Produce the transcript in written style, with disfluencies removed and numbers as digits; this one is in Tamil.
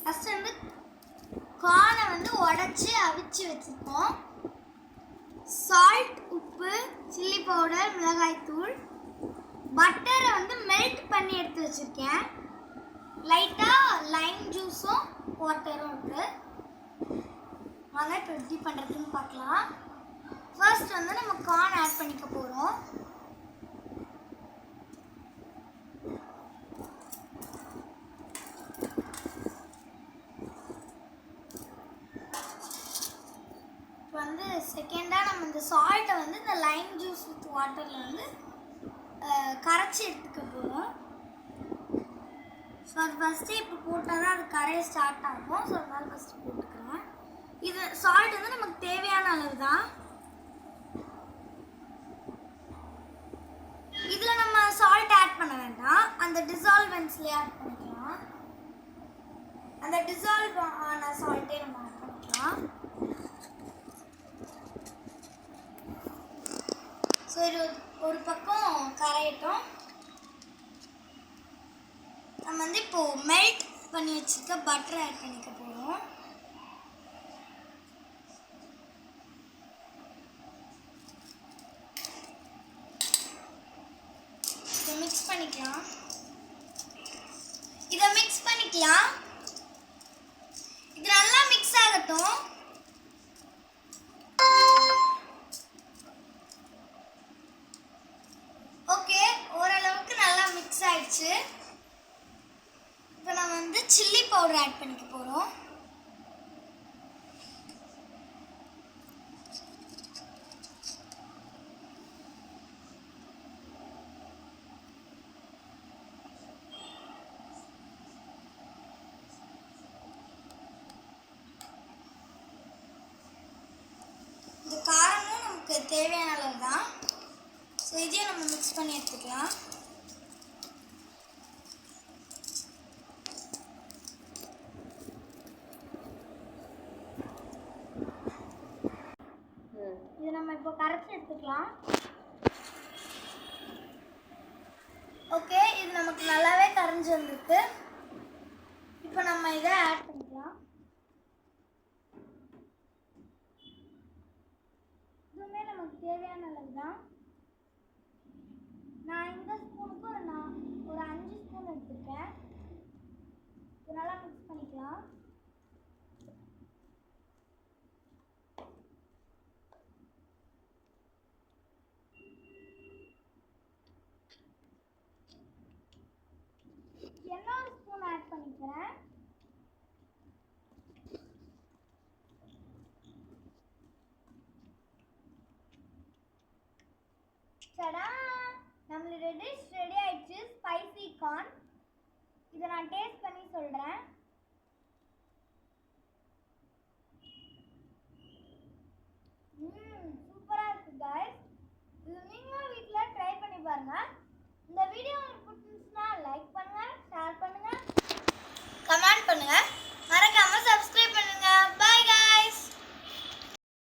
ஃபர்ஸ்ட் வந்து கார்னை வந்து உடைச்சு அவிச்சு வச்சிருக்கோம். சால்ட், உப்பு, சில்லி பவுடர், மிளகாய் தூள், பட்டரை வந்து மெல்ட் பண்ணி எடுத்து வச்சிருக்கேன். லைட்டாக லைம் ஜூஸும் வாட்டரும் இருக்கு. வாங்க இப்போ எப்படி பண்ணுறதுன்னு பார்க்கலாம். ஃபர்ஸ்ட் வந்து நம்ம கார்ன் ஆட் பண்ணிக்க போகிறோம். வந்து செகண்டாக நம்ம இந்த சால்ட்டை வந்து இந்த லைம் ஜூஸ் வித் வாட்டரில் வந்து கரைச்சி எடுத்துக்க போகிறோம். ஸோ அது ஃபஸ்ட்டு இப்போ போட்டால் தான் அது கரைய ஸ்டார்ட் ஆகும். ஸோ அதனால ஃபஸ்ட்டு போட்டுக்கிறேன். இது சால்ட் வந்து நமக்கு தேவையான அளவு தான். இதில் நம்ம சால்ட் ஆட் பண்ண வேண்டாம், அந்த டிசால்வன்ஸ்லேயே ஆட் பண்ணிக்கலாம். அந்த டிசால்வ் ஆன சால்ட்டே நம்ம ஆட் பண்ணிக்கலாம். ஸோ இது ஒரு பக்கம் கரையட்டும். நம்ம வந்து இப்போது மெல்ட் பண்ணி வச்சுருக்க பட்டரை ஆட் பண்ணிக்க போகிறோம். இதை மிக்ஸ் பண்ணிக்கலாம். இது நல்லா மிக்ஸ் ஆகட்டும். ஓகே, ஓரளவுக்கு நல்லா மிக்ஸ் ஆயிடுச்சு. இப்போ நம்ம வந்து சில்லி பவுடர் ஆட் பண்ணிக்க போகிறோம். இந்த காரமும் நமக்கு தேவையான அளவு தான். ஸோ இதையும் நம்ம மிக்ஸ் பண்ணி எடுத்துக்கலாம். இது நம்ம இப்போ கரைச்சி எடுத்துக்கலாம். ஓகே, இது நமக்கு நல்லாவே கரைஞ்சி வந்திருக்கு. இப்போ நம்ம இதை ஆட் பண்ணிக்கலாம். இதுவுமே நமக்கு தேவையான அளவு தான். நான் இந்த ஸ்பூனுக்கு ஒரு 5 ஸ்பூன் எடுத்துருக்கேன். இது நல்லா மிக்ஸ் பண்ணிக்கலாம். இன்னொரு ஸ்பூன் ஆட் பண்ணிக்கிறேன். சடா, நம்மளோட டிஷ் ரெடி ஆயிடுச்சு. Spicy corn. இதை நான் டேஸ்ட் பண்ணி சொல்கிறேன்.